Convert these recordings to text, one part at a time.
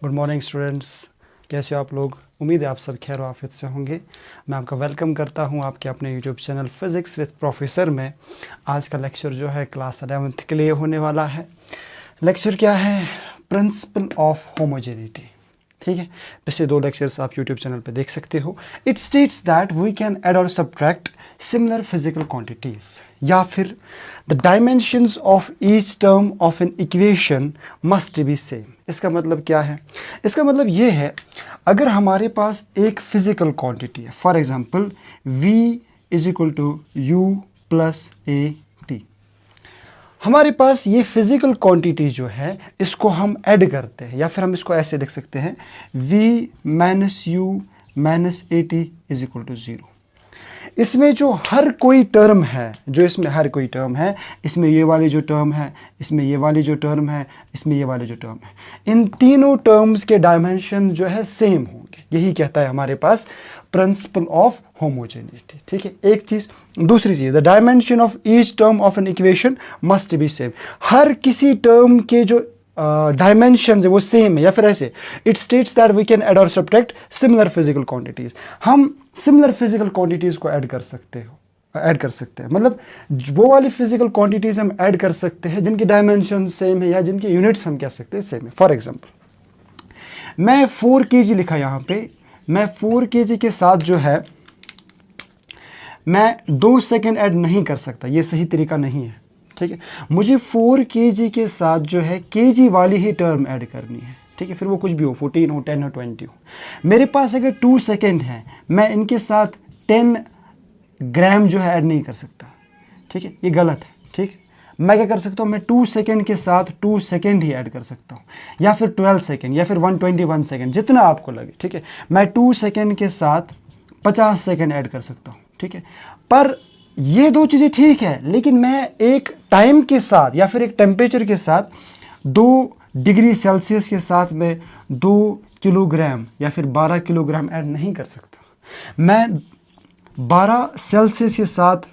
Good morning students, कैसे हो आप लोग। उम्मीद है आप सब खैर आफियत से होंगे। मैं आपका वेलकम करता हूं आपके अपने YouTube channel physics with professor में। आज का लेक्चर जो है क्लास 11th के लिए होने वाला है। लेक्चर क्या है? Principal of homogeneity. ठीक है, पिछले 2 लेक्चर्स आप यूट्यूब चैनल पे देख सकते हो। It states that we can add और सब्ट्रैक्ट सिमिलर फिजिकल क्वांटिटीज, या फिर the dimensions of each term of an equation must be same. इसका मतलब क्या है? इसका मतलब ये है, अगर हमारे पास एक फिजिकल क्वांटिटी है, for example v is equal to u plus a t, हमारे पास ये फिजिकल क्वांटिटी जो है इसको हम ऐड करते हैं, या फिर हम इसको ऐसे लिख सकते हैं v minus u minus a t is equal to 0। इसमें जो हर कोई टर्म है, इसमें ये वाली जो टर्म है, इसमें ये वाली जो टर्म है, इसमें ये वाली जो टर्म है, इन तीनों टर्म्स के डायमेंशन जो है सेम होंगे। यही कहता है हमारे पास प्रिंसिपल ऑफ होमोजेनिटी। ठीक है, एक चीज। दूसरी चीज, the dimension of each term of an equation must be same. हर किसी टर्म के जो डायमेंशन है वो सेम है, या फिर ऐसे it states that we can add और सब्ट्रैक्ट सिमिलर फिजिकल क्वांटिटीज। हम सिमिलर फिजिकल क्वांटिटीज को ऐड कर सकते हैं, मतलब वो वाली फिजिकल क्वांटिटीज हम ऐड कर सकते हैं जिनकी डायमेंशन सेम है या जिनके यूनिट्स हम कह सकते हैं सेम है। फॉर एग्जांपल मैं 4 kg लिखा यहाँ पे, मैं 4 kg के साथ जो है मैं 2 सेकेंड ऐड नहीं कर सकता, ये सही तरीका नहीं है। ठीक है, मुझे 4 kg के साथ जो है kg वाली ही टर्म ऐड करनी है। ठीक है, फिर वो कुछ भी हो, 14 हो, 10 हो, 20 हो। मेरे पास अगर 2 सेकेंड है, मैं इनके साथ 10 ग्राम जो है ऐड नहीं कर सकता। ठीक है, ये गलत है। ठीक, मैं क्या कर सकता हूँ, मैं 2 सेकेंड के साथ 2 सेकेंड ही ऐड कर सकता हूँ, या फिर 12 सेकेंड, या फिर 121 सेकेंड, जितना आपको लगे। ठीक है, मैं 2 सेकेंड के साथ 50 सेकेंड ऐड कर सकता हूँ। ठीक है, पर ये 2 चीज़ें ठीक है, लेकिन मैं एक टाइम के साथ या फिर एक टेम्परेचर के साथ 2 डिग्री सेल्सियस के साथ में 2 किलोग्राम या फिर 12 किलोग्राम ऐड नहीं कर सकता। मैं 12 सेल्सियस के साथ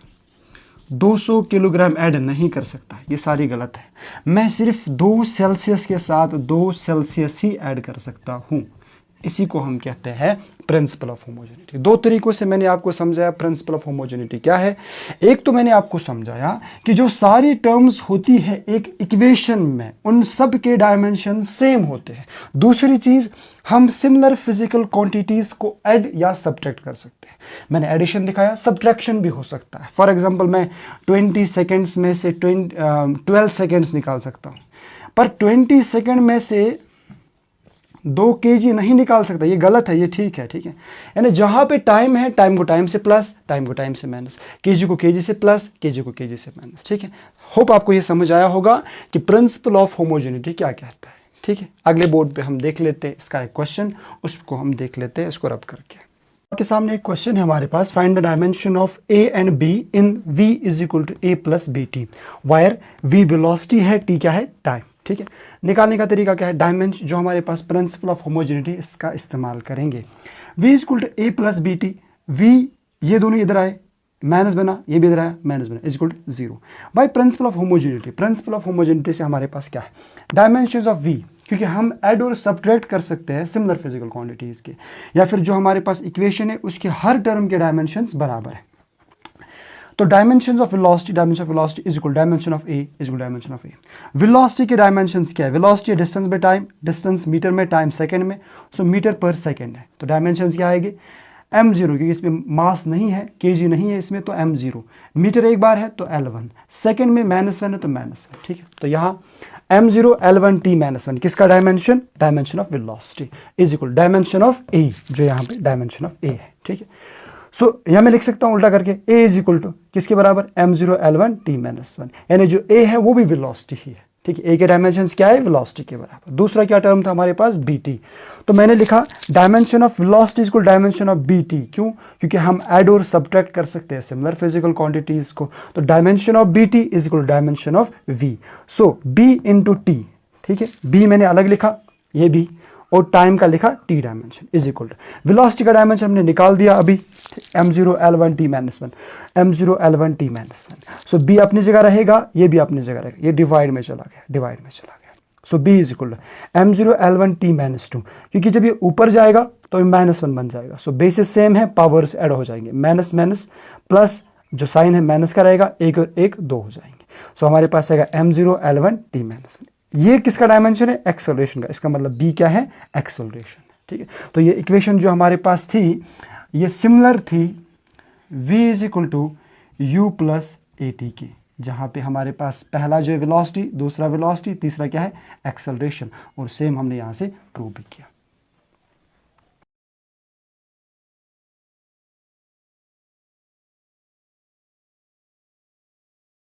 200 किलोग्राम ऐड नहीं कर सकता, ये सारी गलत है। मैं सिर्फ 2 सेल्सियस के साथ 2 सेल्सियस ही ऐड कर सकता हूँ। इसी को हम कहते हैं प्रिंसिपल ऑफ होमोजेनिटी। 2 तरीकों से मैंने आपको समझाया प्रिंसिपल ऑफ होमोजेनिटी क्या है। एक तो मैंने आपको समझाया कि जो सारी टर्म्स होती है एक इक्वेशन में, उन सब के डायमेंशन सेम होते हैं। दूसरी चीज, हम सिमिलर फिजिकल क्वांटिटीज को ऐड या सब्ट्रैक्ट कर सकते हैं। मैंने एडिशन दिखाया, सब्ट्रैक्शन भी हो सकता है। फॉर एग्जांपल मैं 20 सेकेंड्स में से 12 सेकेंड्स निकाल सकता हूँ, पर 20 सेकेंड में से 2 kg नहीं निकाल सकता, ये गलत है, ये ठीक है। ठीक है, यानी जहां पे टाइम है, टाइम को टाइम से प्लस, टाइम को टाइम से माइनस, kg को kg से प्लस, kg को kg से माइनस। ठीक है, होप आपको ये समझ आया होगा कि प्रिंसिपल ऑफ होमोजेनिटी क्या कहता है। ठीक है, अगले बोर्ड पे हम देख लेते हैं इसका एक क्वेश्चन, उसको हम देख लेते हैं इसको रब करके। आपके सामने एक क्वेश्चन है हमारे पास, find the dimension of A and B in v is equal to A plus B T, where v velocity है, t क्या है, टाइम। ठीक है, निकालने का तरीका क्या है, डायमेंशन जो हमारे पास प्रिंसिपल ऑफ होमोजेनिटी, इसका इस्तेमाल करेंगे। v equal to A plus B t, v ये दोनों इधर आए, माइनस बना, ये भी इधर आया, माइनस बना, is equal to 0 by principle of homogeneity. Principle of homogeneity से हमारे पास क्या है, डायमेंशन ऑफ v, क्योंकि हम ऐड और सब्ट्रैक्ट कर सकते हैं सिमिलर फिजिकल क्वांटिटीज के, या फिर जो हमारे पास इक्वेशन है उसके हर टर्म के डायमेंशंस बराबर है। तो dimension of velocity is equal dimension of a is equal dimension of a. Velocity के डायमेंशंस क्या है, velocity distance by time, distance metre में, टाइम सेकंड में, सो मीटर पर सेकंड है। तो डायमेंशंस क्या आएंगे, m0, क्योंकि इसमें मास नहीं है, kg नहीं है इसमें, तो m0, मीटर एक बार है तो L1, सेकंड में -1 है तो -1। ठीक है, तो यहाँ m0 L1 t -1 किसका dimension, dimension of velocity is equal dimension of A, जो यहाँ पे डायमेंशन ऑफ ए है। ठीक है, सो यहाँ मैं लिख सकता हूँ उल्टा करके, a इज इक्वल टू किसके बराबर, m0 L1 t -1, यानी जो a है वो भी वेलोसिटी ही है। ठीक है, a के डायमेंशंस क्या है, वेलोसिटी के बराबर। दूसरा क्या टर्म था हमारे पास, bt, तो मैंने लिखा dimension of velocity is equal dimension of bt। क्यों, क्योंकि हम ऐड और सब्ट्रैक्ट कर सकते हैं सिमिलर फिजिकल क्वांटिटीज को, तो dimension of bt is equal dimension of v, so b into t। ठीक है, b मैंने अलग लिखा, ये b, और टाइम का लिखा t dimension is equal to velocity का डायमेंशन हमने निकाल दिया अभी, m0 L1 t -1, m0 L1 t -1, सो b अपनी जगह रहेगा, ये भी अपनी जगह रहेगा, ये डिवाइड में चला गया, so B is equal to m0L1t-2, क्योंकि जब ये ऊपर जाएगा तो ये -1 बन जाएगा। सो बेसिस सेम है, पावर्स ऐड हो जाएंगे, माइनस माइनस प्लस, जो साइन है माइनस का रहेगा, 1 और 1 2 हो जाएंगे। सो हमारे पास आएगा m0L1t-1। ये किसका डायमेंशन है? एक्सेलरेशन का। इसका मतलब b क्या है? एक्सेलरेशन। ठीक है, तो ये इक्वेशन जो हमारे पास थी ये सिमिलर थी v is equal to u plus a t की, जहाँ पे हमारे पास पहला जो है वेलोसिटी, दूसरा वेलोसिटी, तीसरा क्या है? एक्सेलरेशन, और सेम हमने यहाँ से प्रूव भी किया।